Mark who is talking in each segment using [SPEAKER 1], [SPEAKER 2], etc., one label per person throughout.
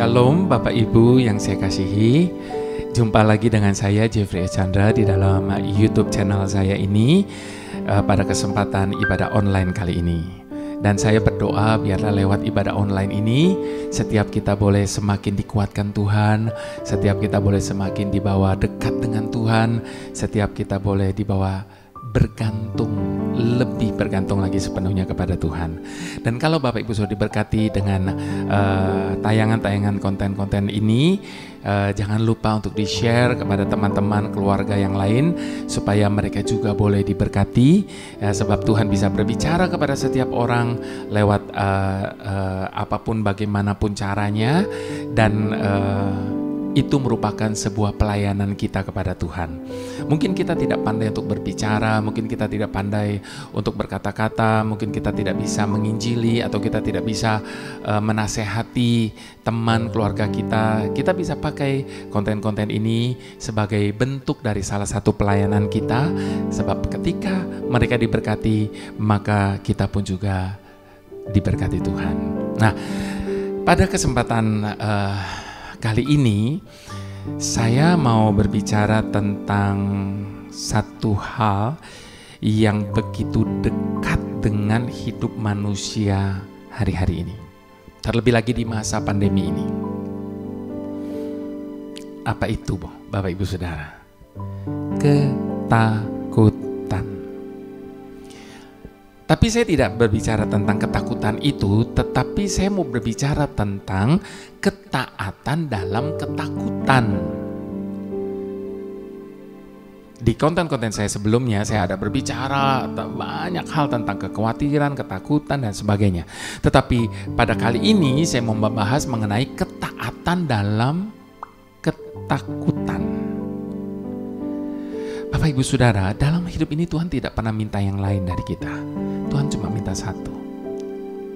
[SPEAKER 1] Shalom Bapak Ibu yang saya kasihi. Jumpa lagi dengan saya Jeffrey Chandra di dalam YouTube channel saya ini pada kesempatan ibadah online kali ini. Dan saya berdoa biarlah lewat ibadah online ini setiap kita boleh semakin dikuatkan Tuhan, setiap kita boleh semakin dibawa dekat dengan Tuhan, setiap kita boleh dibawa lebih bergantung lagi sepenuhnya kepada Tuhan. Dan kalau Bapak Ibu sudah diberkati dengan tayangan-tayangan konten-konten ini, jangan lupa untuk di-share kepada teman-teman keluarga yang lain supaya mereka juga boleh diberkati, sebab Tuhan bisa berbicara kepada setiap orang lewat apapun bagaimanapun caranya, dan itu merupakan sebuah pelayanan kita kepada Tuhan. Mungkin kita tidak pandai untuk berbicara, mungkin kita tidak pandai untuk berkata-kata, mungkin kita tidak bisa menginjili, atau kita tidak bisa menasehati teman keluarga kita. Kita bisa pakai konten-konten ini sebagai bentuk dari salah satu pelayanan kita, sebab ketika mereka diberkati, maka kita pun juga diberkati Tuhan. Nah, pada kesempatan kali ini saya mau berbicara tentang satu hal yang begitu dekat dengan hidup manusia hari-hari ini. Terlebih lagi di masa pandemi ini. Apa itu, Bapak Ibu Saudara? Ketakutan. Tapi saya tidak berbicara tentang ketakutan itu, tetapi saya mau berbicara tentang ketaatan dalam ketakutan. Di konten-konten saya sebelumnya, saya ada berbicara banyak hal tentang kekhawatiran, ketakutan, dan sebagainya. Tetapi pada kali ini saya mau membahas mengenai ketaatan dalam ketakutan. Bapak Ibu Saudara, dalam hidup ini Tuhan tidak pernah minta yang lain dari kita. Tuhan cuma minta satu,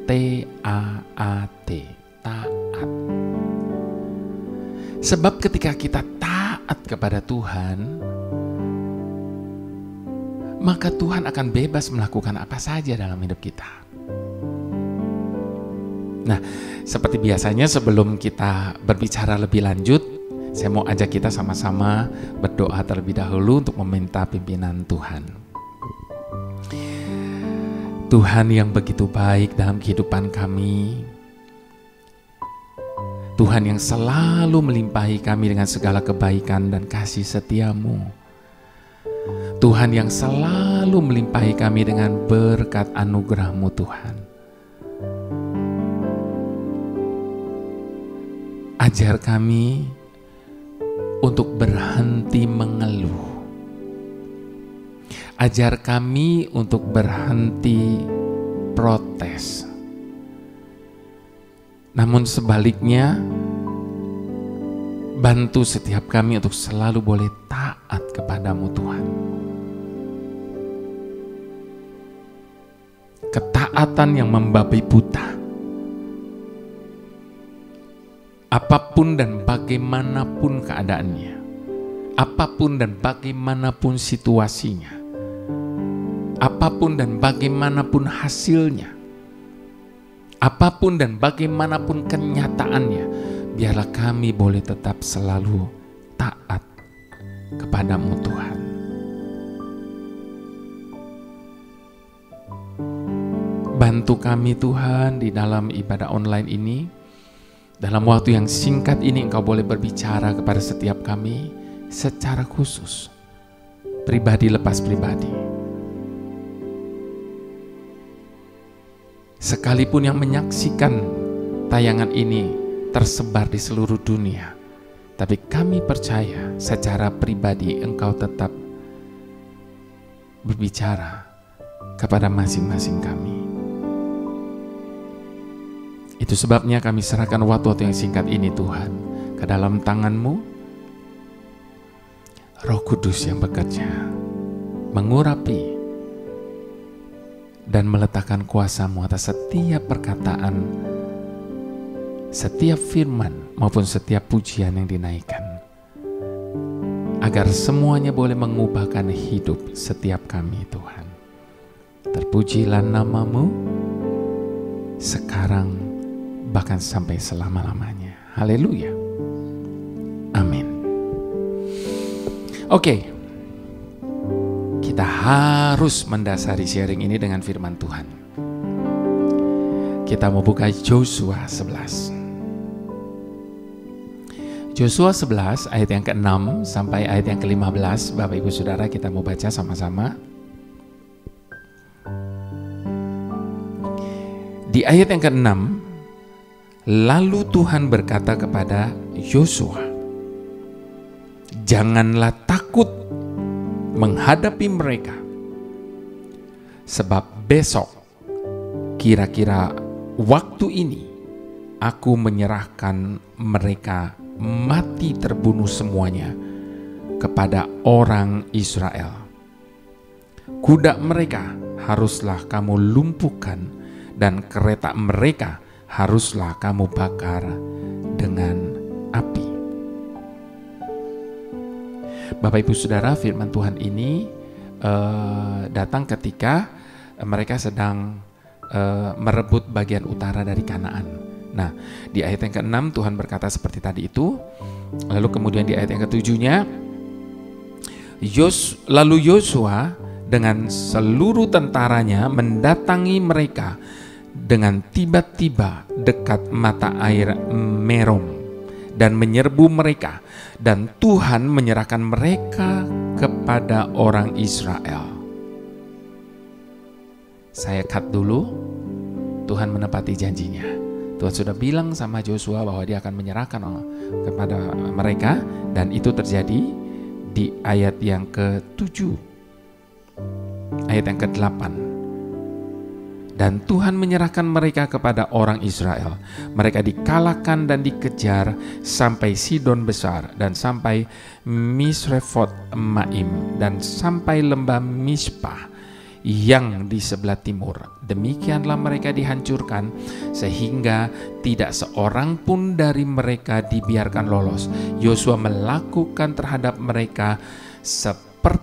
[SPEAKER 1] T-A-A-T, taat. Sebab ketika kita taat kepada Tuhan, maka Tuhan akan bebas melakukan apa saja dalam hidup kita. Nah, seperti biasanya sebelum kita berbicara lebih lanjut, saya mau ajak kita sama-sama berdoa terlebih dahulu untuk meminta pimpinan Tuhan. Tuhan yang begitu baik dalam kehidupan kami, Tuhan yang selalu melimpahi kami dengan segala kebaikan dan kasih setia-Mu, Tuhan yang selalu melimpahi kami dengan berkat anugerah-Mu Tuhan. Ajar kami untuk berhenti mengeluh. Ajar kami untuk berhenti protes. Namun sebaliknya, bantu setiap kami untuk selalu boleh taat kepadamu Tuhan. Ketaatan yang membabi buta. Apapun dan bagaimanapun keadaannya, apapun dan bagaimanapun situasinya, apapun dan bagaimanapun hasilnya, apapun dan bagaimanapun kenyataannya, biarlah kami boleh tetap selalu taat kepadamu Tuhan. Bantu kami Tuhan di dalam ibadah online ini. Dalam waktu yang singkat ini Engkau boleh berbicara kepada setiap kami secara khusus, pribadi lepas pribadi. Sekalipun yang menyaksikan tayangan ini tersebar di seluruh dunia, tapi kami percaya secara pribadi Engkau tetap berbicara kepada masing-masing kami. Itu sebabnya kami serahkan waktu-waktu yang singkat ini Tuhan ke dalam tangan-Mu. Roh Kudus yang bekerja, mengurapi dan meletakkan kuasa-Mu atas setiap perkataan, setiap firman maupun setiap pujian yang dinaikkan, agar semuanya boleh mengubahkan hidup setiap kami Tuhan. Terpujilah nama-Mu sekarang bahkan sampai selama-lamanya. Haleluya. Amin. Oke. Kita harus mendasari sharing ini dengan firman Tuhan. Kita mau buka Yosua 11. Yosua 11 ayat yang ke-6 sampai ayat yang ke-15. Bapak Ibu Saudara, kita mau baca sama-sama. Di ayat yang ke-6, lalu Tuhan berkata kepada Yosua, janganlah takut menghadapi mereka, sebab besok kira-kira waktu ini aku menyerahkan mereka mati terbunuh semuanya kepada orang Israel. Kuda mereka haruslah kamu lumpuhkan dan kereta mereka haruslah kamu bakar dengan api. Bapak Ibu Saudara, firman Tuhan ini datang ketika mereka sedang merebut bagian utara dari Kanaan. Nah, di ayat yang ke-6 Tuhan berkata seperti tadi itu. Lalu kemudian di ayat yang ke-7-nya, lalu Yosua dengan seluruh tentaranya mendatangi mereka dengan tiba-tiba dekat mata air Merom dan menyerbu mereka, dan Tuhan menyerahkan mereka kepada orang Israel. Saya cut dulu. Tuhan menepati janjinya. Tuhan sudah bilang sama Yosua bahwa dia akan menyerahkan kepada mereka, dan itu terjadi di ayat yang ke-7, ayat yang ke-8. Dan Tuhan menyerahkan mereka kepada orang Israel. Mereka dikalahkan dan dikejar sampai Sidon Besar dan sampai Misrefot Maim dan sampai lembah Mispah yang di sebelah timur. Demikianlah mereka dihancurkan sehingga tidak seorang pun dari mereka dibiarkan lolos. Yosua melakukan terhadap mereka seperti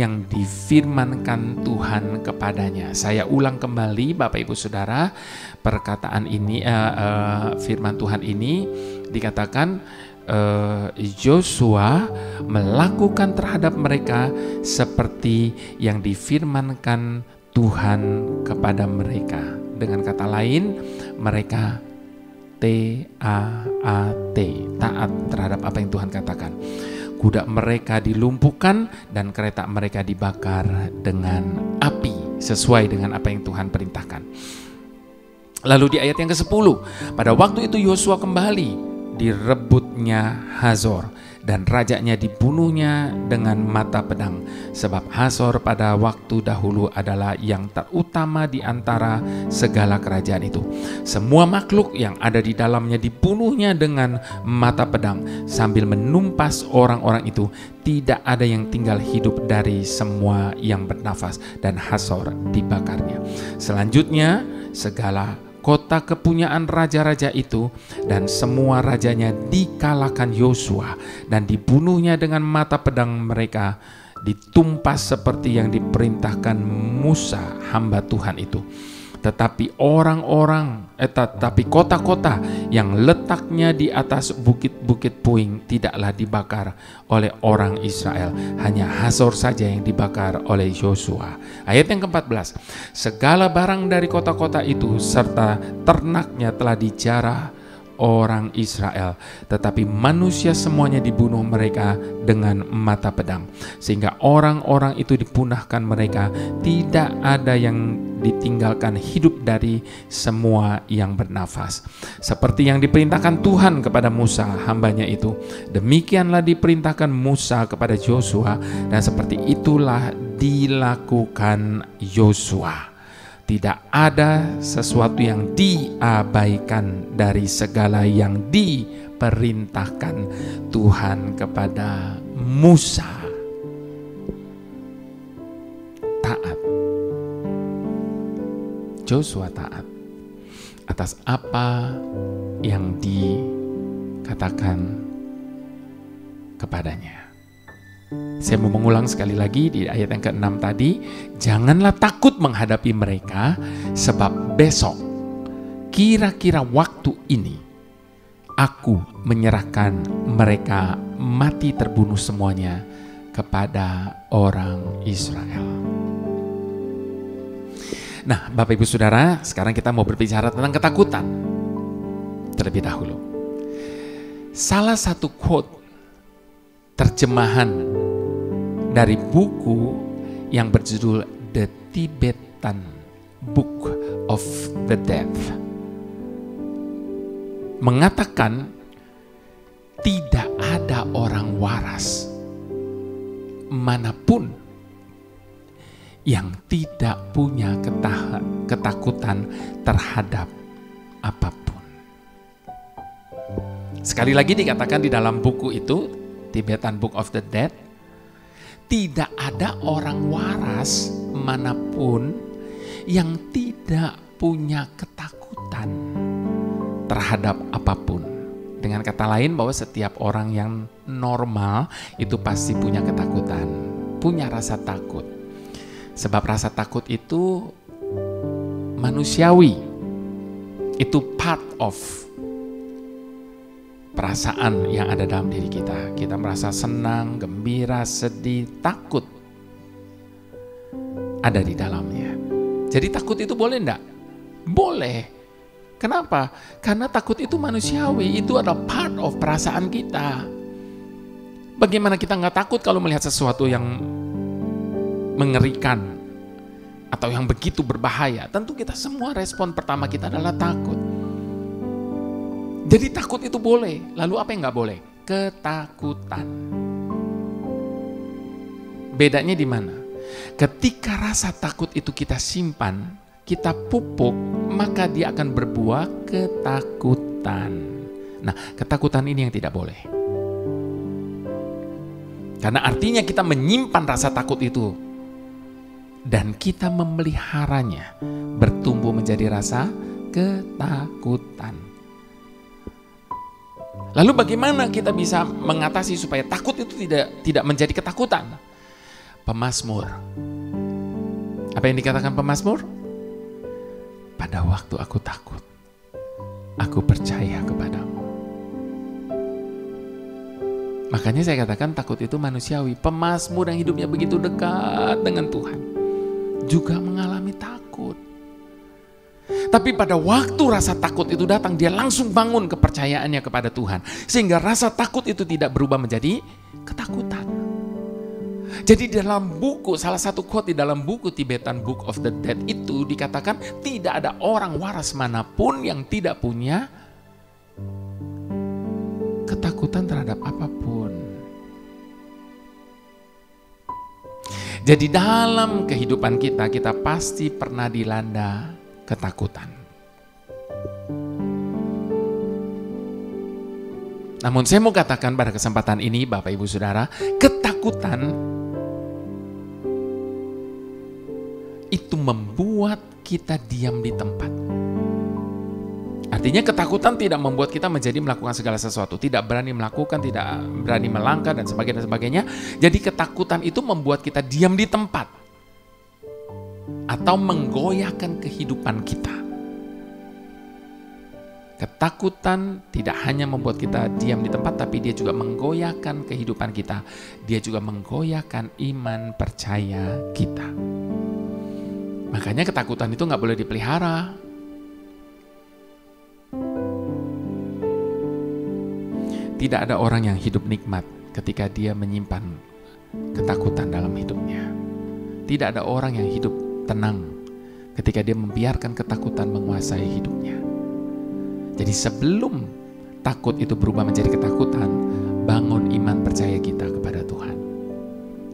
[SPEAKER 1] yang difirmankan Tuhan kepadanya. Saya ulang kembali Bapak Ibu Saudara, perkataan ini, firman Tuhan ini dikatakan Yosua melakukan terhadap mereka seperti yang difirmankan Tuhan kepada mereka. Dengan kata lain, mereka taat terhadap apa yang Tuhan katakan. Kuda mereka dilumpuhkan dan kereta mereka dibakar dengan api sesuai dengan apa yang Tuhan perintahkan. Lalu di ayat yang ke-10, pada waktu itu Yosua kembali, direbutnya Hazor dan rajanya dibunuhnya dengan mata pedang, sebab Hazor pada waktu dahulu adalah yang terutama di antara segala kerajaan itu. Semua makhluk yang ada di dalamnya dibunuhnya dengan mata pedang, sambil menumpas orang-orang itu. Tidak ada yang tinggal hidup dari semua yang bernafas, dan Hazor dibakarnya. Selanjutnya segala kota kepunyaan raja-raja itu dan semua rajanya dikalahkan Yosua dan dibunuhnya dengan mata pedang. Mereka ditumpas seperti yang diperintahkan Musa hamba Tuhan itu. Tetapi tetapi kota-kota yang letaknya di atas bukit-bukit puing tidaklah dibakar oleh orang Israel. Hanya Hazor saja yang dibakar oleh Yosua. Ayat yang ke-14, segala barang dari kota-kota itu serta ternaknya telah dijarah orang Israel, tetapi manusia semuanya dibunuh mereka dengan mata pedang, sehingga orang-orang itu dipunahkan mereka, tidak ada yang ditinggalkan hidup dari semua yang bernafas. Seperti yang diperintahkan Tuhan kepada Musa hambanya itu, demikianlah diperintahkan Musa kepada Yosua, dan seperti itulah dilakukan Yosua. Tidak ada sesuatu yang diabaikan dari segala yang diperintahkan Tuhan kepada Musa. Taat. Yosua taat atas apa yang dikatakan kepadanya. Saya mau mengulang sekali lagi di ayat yang ke-6 tadi, janganlah takut menghadapi mereka, sebab besok kira-kira waktu ini Aku menyerahkan mereka mati terbunuh semuanya kepada orang Israel. Nah, Bapak Ibu Saudara, sekarang kita mau berbicara tentang ketakutan terlebih dahulu. Salah satu quote terjemahan dari buku yang berjudul The Tibetan Book of the Dead mengatakan tidak ada orang waras manapun yang tidak punya ketakutan terhadap apapun. Sekali lagi dikatakan di dalam buku itu, Tibetan Book of the Dead, tidak ada orang waras manapun yang tidak punya ketakutan terhadap apapun. Dengan kata lain, bahwa setiap orang yang normal itu pasti punya ketakutan, punya rasa takut. Sebab rasa takut itu manusiawi, itu part of perasaan yang ada dalam diri kita. Kita merasa senang, gembira, sedih, takut ada di dalamnya. Jadi takut itu boleh enggak? Boleh. Kenapa? Karena takut itu manusiawi, itu adalah part of perasaan kita. Bagaimana kita nggak takut kalau melihat sesuatu yang mengerikan atau yang begitu berbahaya? Tentu kita semua respon pertama kita adalah takut. Jadi takut itu boleh. Lalu apa yang nggak boleh? Ketakutan. Bedanya di mana? Ketika rasa takut itu kita simpan, kita pupuk, maka dia akan berbuah ketakutan. Nah, ketakutan ini yang tidak boleh. Karena artinya kita menyimpan rasa takut itu dan kita memeliharanya, bertumbuh menjadi rasa ketakutan. Lalu bagaimana kita bisa mengatasi supaya takut itu tidak menjadi ketakutan? Pemazmur. Apa yang dikatakan pemazmur? Pada waktu aku takut, aku percaya kepadamu. Makanya saya katakan takut itu manusiawi. Pemazmur yang hidupnya begitu dekat dengan Tuhan juga mengalami takut. Tapi pada waktu rasa takut itu datang, dia langsung bangun kepercayaannya kepada Tuhan. Sehingga rasa takut itu tidak berubah menjadi ketakutan. Jadi dalam buku, salah satu quote di dalam buku Tibetan Book of the Dead itu dikatakan tidak ada orang waras manapun yang tidak punya ketakutan terhadap apapun. Jadi dalam kehidupan kita, kita pasti pernah dilanda ketakutan. Namun saya mau katakan pada kesempatan ini, Bapak Ibu Saudara, ketakutan itu membuat kita diam di tempat. Artinya ketakutan tidak membuat kita menjadi melakukan segala sesuatu, tidak berani melakukan, tidak berani melangkah dan sebagainya. Jadi ketakutan itu membuat kita diam di tempat atau menggoyahkan kehidupan kita. Ketakutan tidak hanya membuat kita diam di tempat, tapi dia juga menggoyahkan kehidupan kita. Dia juga menggoyahkan iman percaya kita. Makanya ketakutan itu nggak boleh dipelihara. Tidak ada orang yang hidup nikmat ketika dia menyimpan ketakutan dalam hidupnya. Tidak ada orang yang hidup tenang ketika dia membiarkan ketakutan menguasai hidupnya. Jadi sebelum takut itu berubah menjadi ketakutan, bangun iman percaya kita kepada Tuhan.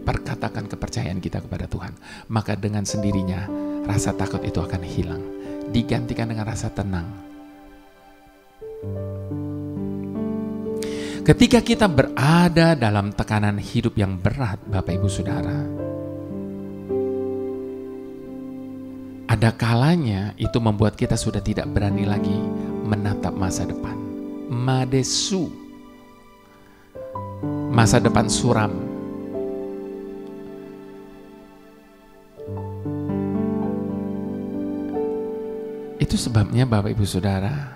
[SPEAKER 1] Perkatakan kepercayaan kita kepada Tuhan. Maka dengan sendirinya rasa takut itu akan hilang, digantikan dengan rasa tenang. Ketika kita berada dalam tekanan hidup yang berat, Bapak Ibu Saudara, ada kalanya itu membuat kita sudah tidak berani lagi menatap masa depan. Madesu, masa depan suram. Itu sebabnya Bapak Ibu Saudara,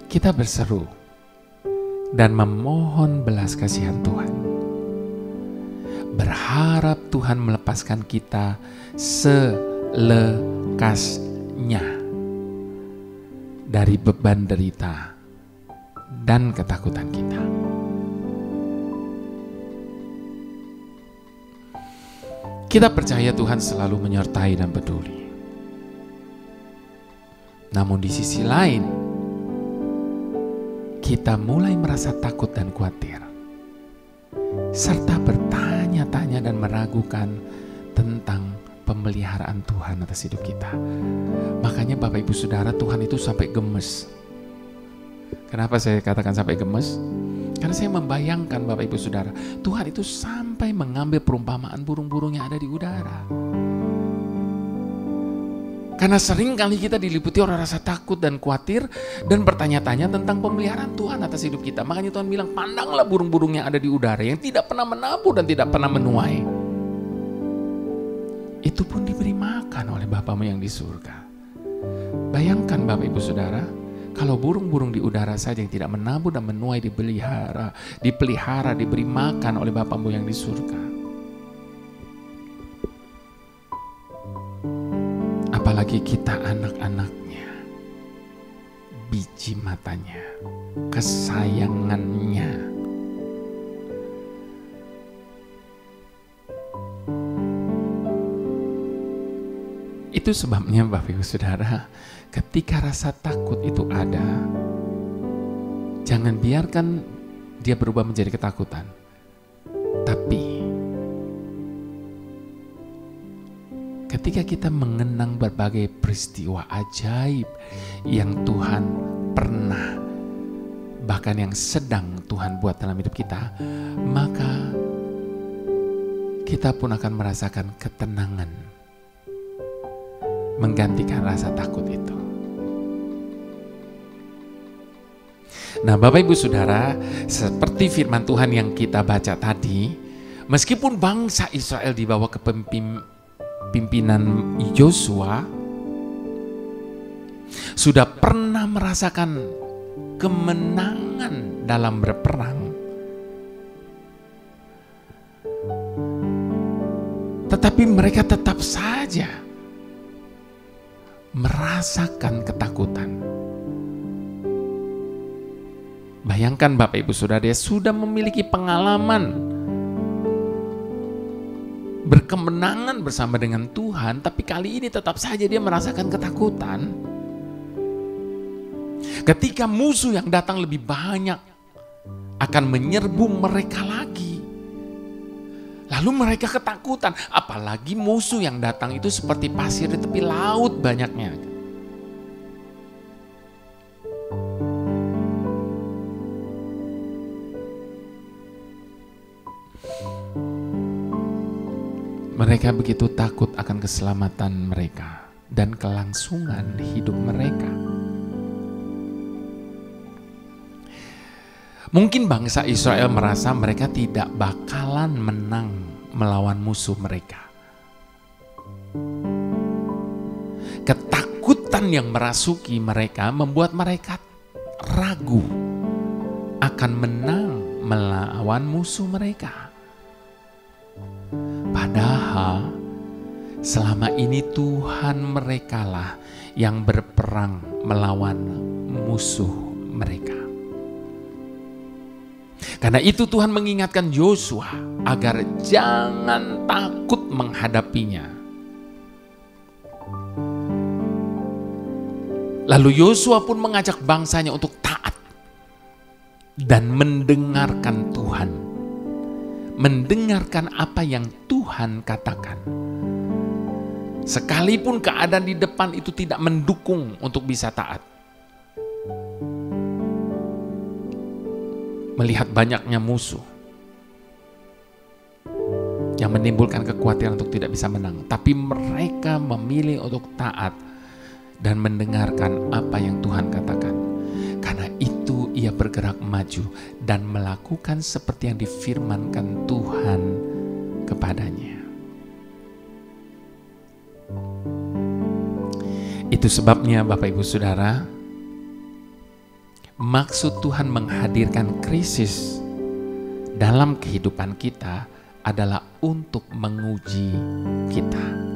[SPEAKER 1] kita berseru dan memohon belas kasihan Tuhan. Berharap Tuhan melepaskan kita selekasnya dari beban derita dan ketakutan kita. Kita percaya Tuhan selalu menyertai dan peduli. Namun di sisi lain, kita mulai merasa takut dan khawatir, serta bertanya-tanya dan meragukan tentang pemeliharaan Tuhan atas hidup kita. Makanya Bapak Ibu Saudara, Tuhan itu sampai gemes. Kenapa saya katakan sampai gemes? Karena saya membayangkan Bapak Ibu Saudara, Tuhan itu sampai mengambil perumpamaan burung-burung yang ada di udara. Karena sering kali kita diliputi oleh rasa takut dan khawatir dan bertanya-tanya tentang pemeliharaan Tuhan atas hidup kita. Makanya Tuhan bilang, pandanglah burung-burung yang ada di udara yang tidak pernah menabur dan tidak pernah menuai. Itu pun diberi makan oleh Bapamu yang di surga. Bayangkan Bapak Ibu Saudara, kalau burung-burung di udara saja yang tidak menabur dan menuai dipelihara, diberi makan oleh Bapamu yang di surga. Apalagi kita anak-anaknya, biji matanya, kesayangannya. Itu sebabnya Bapak Ibu Saudara, ketika rasa takut itu ada, jangan biarkan dia berubah menjadi ketakutan. Tapi ketika kita mengenang berbagai peristiwa ajaib yang Tuhan pernah, bahkan yang sedang Tuhan buat dalam hidup kita, maka kita pun akan merasakan ketenangan menggantikan rasa takut itu. Nah, Bapak Ibu Saudara, seperti firman Tuhan yang kita baca tadi, meskipun bangsa Israel di bawah kepemimpinan Yosua sudah pernah merasakan kemenangan dalam berperang, tetapi mereka tetap saja merasakan ketakutan. Bayangkan Bapak Ibu Saudara, dia sudah memiliki pengalaman berkemenangan bersama dengan Tuhan, tapi kali ini tetap saja dia merasakan ketakutan. Ketika musuh yang datang lebih banyak akan menyerbu mereka lagi, lalu mereka ketakutan, apalagi musuh yang datang itu seperti pasir di tepi laut banyaknya. Mereka begitu takut akan keselamatan mereka dan kelangsungan hidup mereka. Mungkin bangsa Israel merasa mereka tidak bakalan menang melawan musuh mereka. Ketakutan yang merasuki mereka membuat mereka ragu akan menang melawan musuh mereka. Padahal selama ini Tuhan merekalah yang berperang melawan musuh mereka. Karena itu Tuhan mengingatkan Yosua agar jangan takut menghadapinya. Lalu Yosua pun mengajak bangsanya untuk taat dan mendengarkan Tuhan. Mendengarkan apa yang Tuhan katakan. Sekalipun keadaan di depan itu tidak mendukung untuk bisa taat. Melihat banyaknya musuh yang menimbulkan kekhawatiran untuk tidak bisa menang, tapi mereka memilih untuk taat dan mendengarkan apa yang Tuhan katakan. Karena itu ia bergerak maju dan melakukan seperti yang difirmankan Tuhan kepadanya. Itu sebabnya Bapak Ibu Saudara, maksud Tuhan menghadirkan krisis dalam kehidupan kita adalah untuk menguji kita.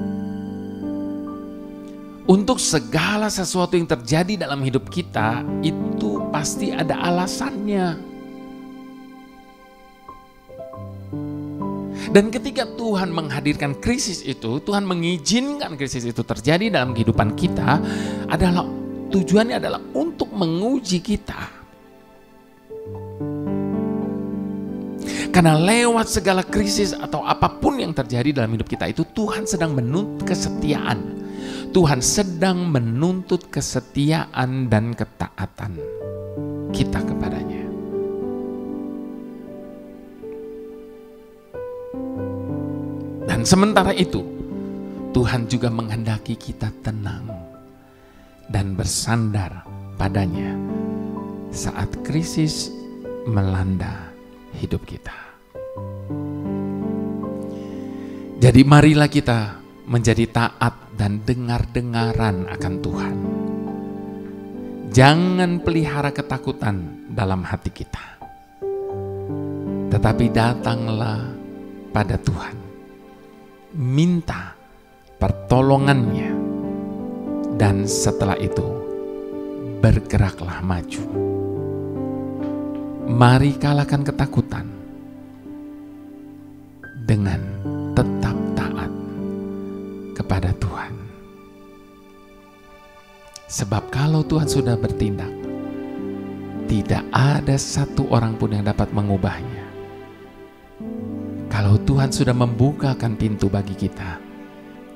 [SPEAKER 1] Untuk segala sesuatu yang terjadi dalam hidup kita, itu pasti ada alasannya. Dan ketika Tuhan menghadirkan krisis itu, Tuhan mengizinkan krisis itu terjadi dalam kehidupan kita, tujuannya adalah untuk menguji kita. Karena lewat segala krisis atau apapun yang terjadi dalam hidup kita itu, Tuhan sedang menuntut kesetiaan. Tuhan sedang menuntut kesetiaan dan ketaatan kita kepadanya. Dan sementara itu, Tuhan juga menghendaki kita tenang dan bersandar padanya saat krisis melanda hidup kita. Jadi marilah kita menjadi taat dan dengar-dengaran akan Tuhan. Jangan pelihara ketakutan dalam hati kita, tetapi datanglah pada Tuhan, minta pertolongannya, dan setelah itu bergeraklah maju. Mari kalahkan ketakutan dengan tetap taat kepada Tuhan. Sebab kalau Tuhan sudah bertindak, tidak ada satu orang pun yang dapat mengubahnya. Kalau Tuhan sudah membukakan pintu bagi kita,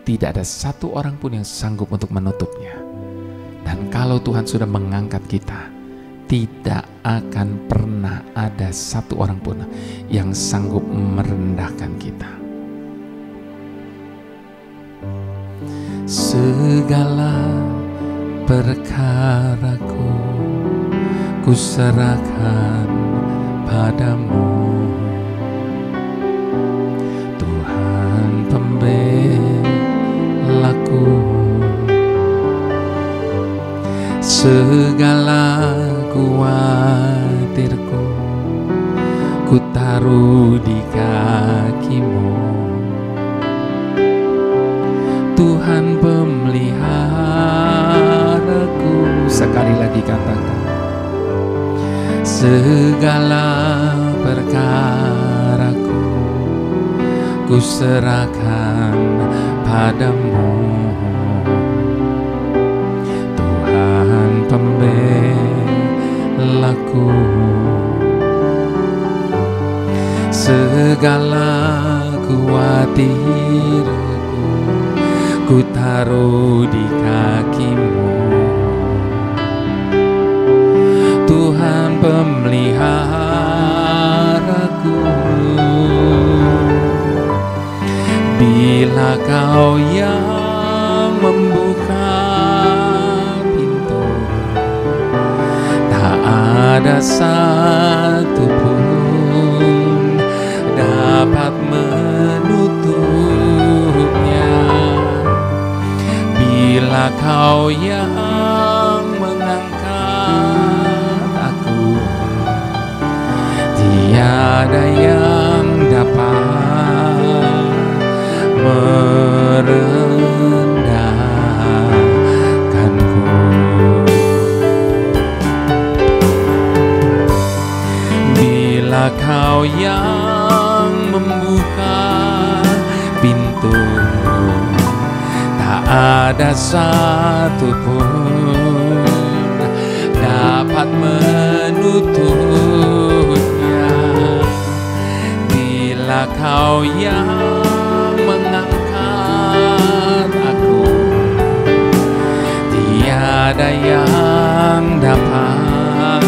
[SPEAKER 1] tidak ada satu orang pun yang sanggup untuk menutupnya. Dan kalau Tuhan sudah mengangkat kita, tidak akan pernah ada satu orang pun yang sanggup merendahkan kita. Segala perkaraku ku serahkan padamu, Tuhan pembelaku. Segala khawatirku ku taruh di kaki-Mu, Tuhan pemeliharaku. Sekali lagi katakan, segala perkaraku ku serahkan padamu, Tuhan pembelaku. Segala khawatirku ku taruh di kaki-Mu, Tuhan pemeliharaku. Bila Kau yang membuka pintu, tak ada satu pun dapat menutupnya. Bila Kau yang mengangkat aku, tiada yang dapat merendahkanku. Bila Kau yang membuka pintu, tak ada satu pun dapat menutupnya. Bila Kau yang mengangkat aku, tiada yang dapat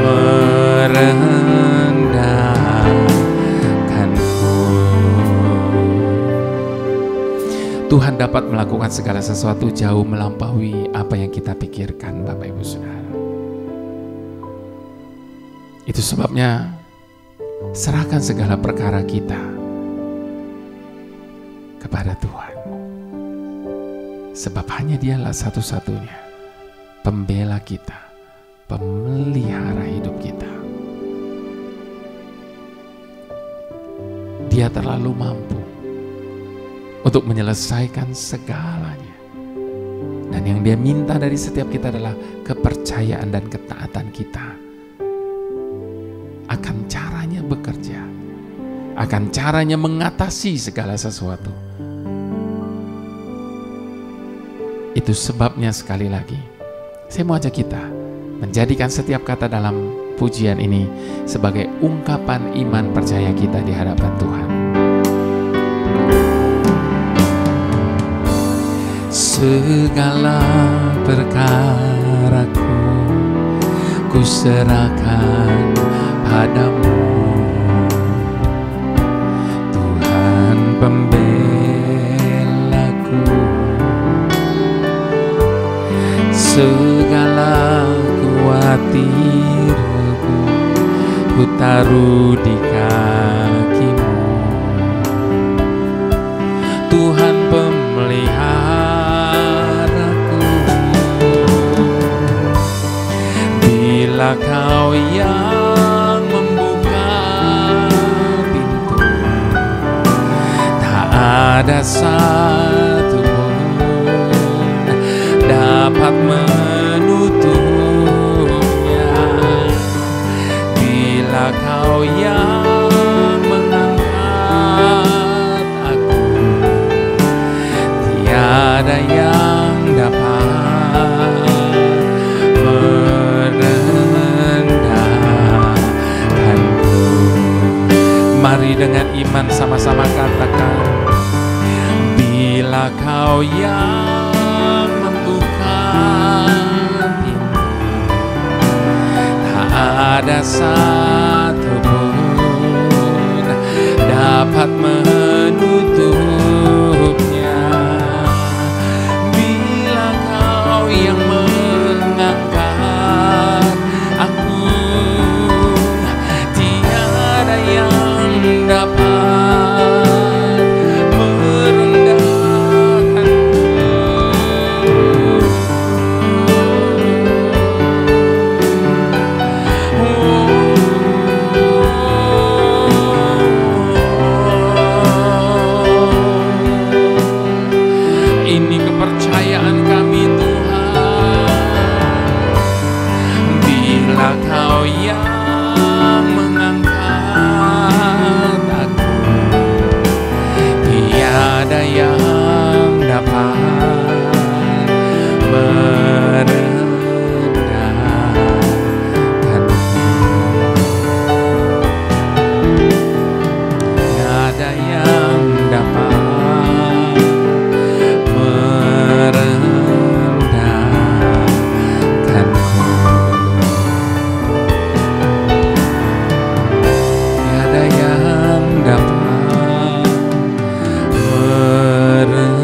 [SPEAKER 1] merendahkanku. Tuhan dapat melakukan segala sesuatu jauh melampaui apa yang kita pikirkan, Bapak Ibu Saudara. Itu sebabnya serahkan segala perkara kita kepada Tuhan. Sebab hanya Dialah satu-satunya pembela kita, pemelihara hidup kita. Dia terlalu mampu untuk menyelesaikan segalanya. Dan yang Dia minta dari setiap kita adalah kepercayaan dan ketaatan kita akan caranya bekerja, akan caranya mengatasi segala sesuatu. Itu sebabnya sekali lagi, saya mau ajak kita menjadikan setiap kata dalam pujian ini sebagai ungkapan iman percaya kita di hadapan Tuhan. Segala perkaraku ku serahkan padamu, Tuhan pembelaku. Segala khawatirku ku taruh di kaki-Mu, Tuhan pemeliharaku. Bila Kau yang membuka pintu, tak ada satu pun dapat menutupnya. Bila Kau yang mengangkat aku, tiada yang dapat merendahkanku. Mari dengan iman sama-sama katakan, bila Kau yang membuka pintu, tak ada satu pun dapat menutupnya. Bila Kau yang mengangkat aku, tiada yang dapat merendahkanku. Ini kepercayaan kami Tuhan. Bila Kau yang mengangkat aku, tiada yang dapat merendahkanku. Tiada yang dapat merendahkanku. Tiada yang dapat merendahkanku.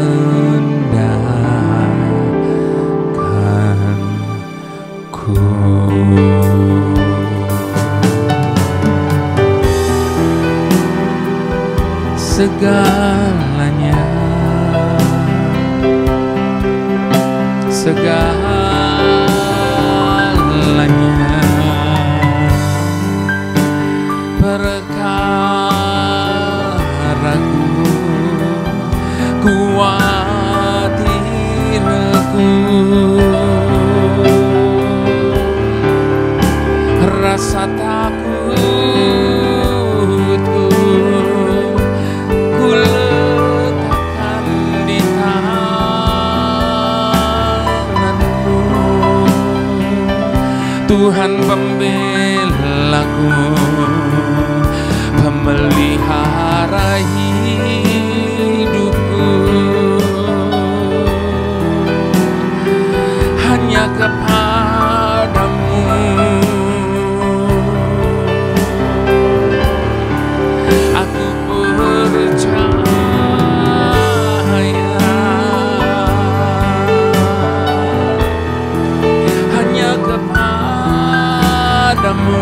[SPEAKER 1] Segalanya, segalanya perkaraku, khawatirku, rasa takutku, ku letakkan di tangan-Mu, Tuhan pembelaku, pemelihara hidupku. Hanya kepada-Mu aku percaya. Hanya kepada-Mu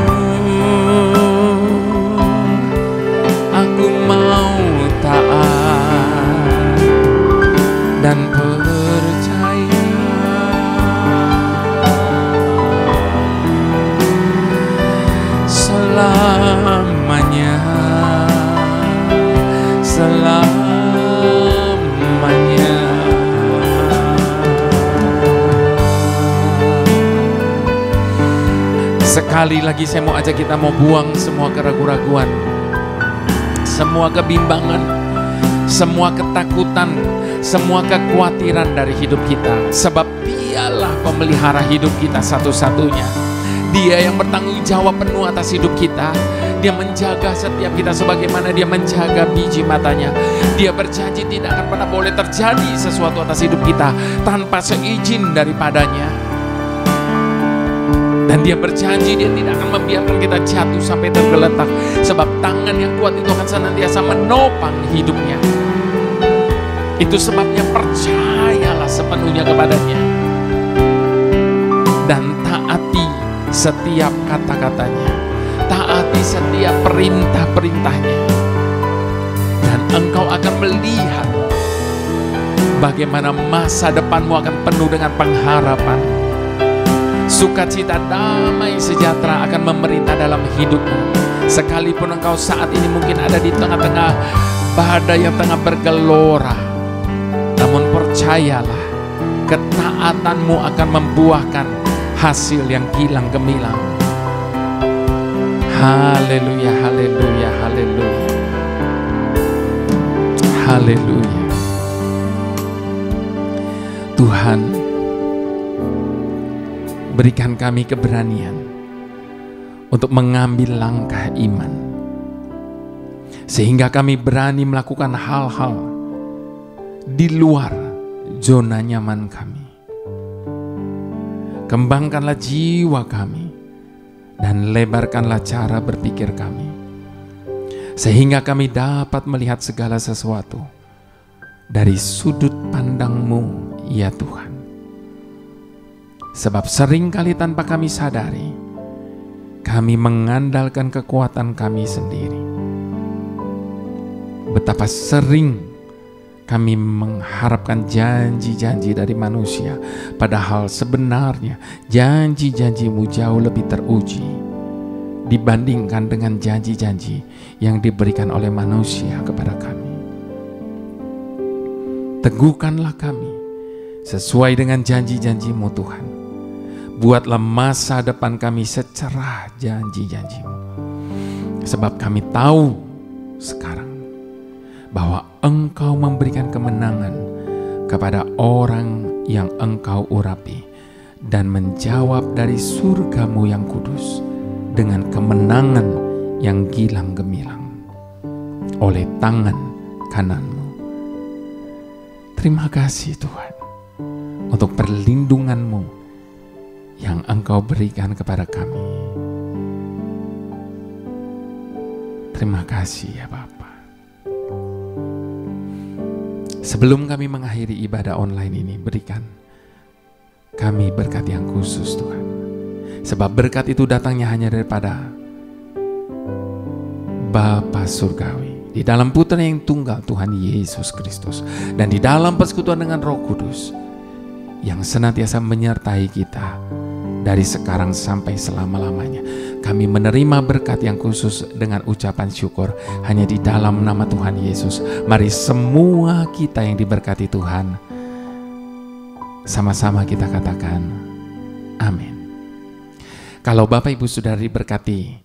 [SPEAKER 1] Sekali lagi saya mau ajak kita mau buang semua keraguan-raguan, semua kebimbangan, semua ketakutan, semua kekhawatiran dari hidup kita. Sebab Dialah pemelihara hidup kita satu-satunya. Dia yang bertanggung jawab penuh atas hidup kita. Dia menjaga setiap kita sebagaimana Dia menjaga biji matanya. Dia berjanji tidak akan pernah boleh terjadi sesuatu atas hidup kita tanpa seizin daripadanya. Dan Dia berjanji Dia tidak akan membiarkan kita jatuh sampai tergeletak. Sebab tangan yang kuat itu akan senantiasa menopang hidupnya. Itu sebabnya percayalah sepenuhnya kepadanya. Dan taati setiap kata-katanya, taati setiap perintah-perintahnya, dan engkau akan melihat bagaimana masa depanmu akan penuh dengan pengharapan. Sukacita, damai, sejahtera akan memerintah dalam hidupmu. Sekalipun engkau saat ini mungkin ada di tengah-tengah badai yang tengah bergelora, namun percayalah, ketaatanmu akan membuahkan hasil yang gilang gemilang. Haleluya, haleluya, haleluya, haleluya. Tuhan, berikan kami keberanian untuk mengambil langkah iman, sehingga kami berani melakukan hal-hal di luar zona nyaman kami. Kembangkanlah jiwa kami dan lebarkanlah cara berpikir kami, sehingga kami dapat melihat segala sesuatu dari sudut pandang-Mu, ya Tuhan. Sebab seringkali tanpa kami sadari, kami mengandalkan kekuatan kami sendiri. Betapa sering kami mengharapkan janji-janji dari manusia, padahal sebenarnya janji-janji-Mu jauh lebih teruji dibandingkan dengan janji-janji yang diberikan oleh manusia kepada kami. Teguhkanlah kami sesuai dengan janji-janji-Mu Tuhan. Buatlah masa depan kami secerah janji-janji-Mu. Sebab kami tahu sekarang bahwa Engkau memberikan kemenangan kepada orang yang Engkau urapi, dan menjawab dari surga-Mu yang kudus dengan kemenangan yang gilang gemilang oleh tangan kanan-Mu. Terima kasih Tuhan untuk perlindungan-Mu yang Engkau berikan kepada kami. Terima kasih ya Bapa. Sebelum kami mengakhiri ibadah online ini, berikan kami berkat yang khusus Tuhan. Sebab berkat itu datangnya hanya daripada Bapa Surgawi, di dalam Putra yang tunggal Tuhan Yesus Kristus, dan di dalam persekutuan dengan Roh Kudus yang senantiasa menyertai kita dari sekarang sampai selama-lamanya. Kami menerima berkat yang khusus dengan ucapan syukur hanya di dalam nama Tuhan Yesus. Mari semua kita yang diberkati Tuhan, sama-sama kita katakan amin. Kalau Bapak Ibu sudah diberkati,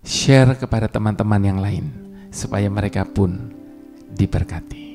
[SPEAKER 1] share kepada teman-teman yang lain supaya mereka pun diberkati.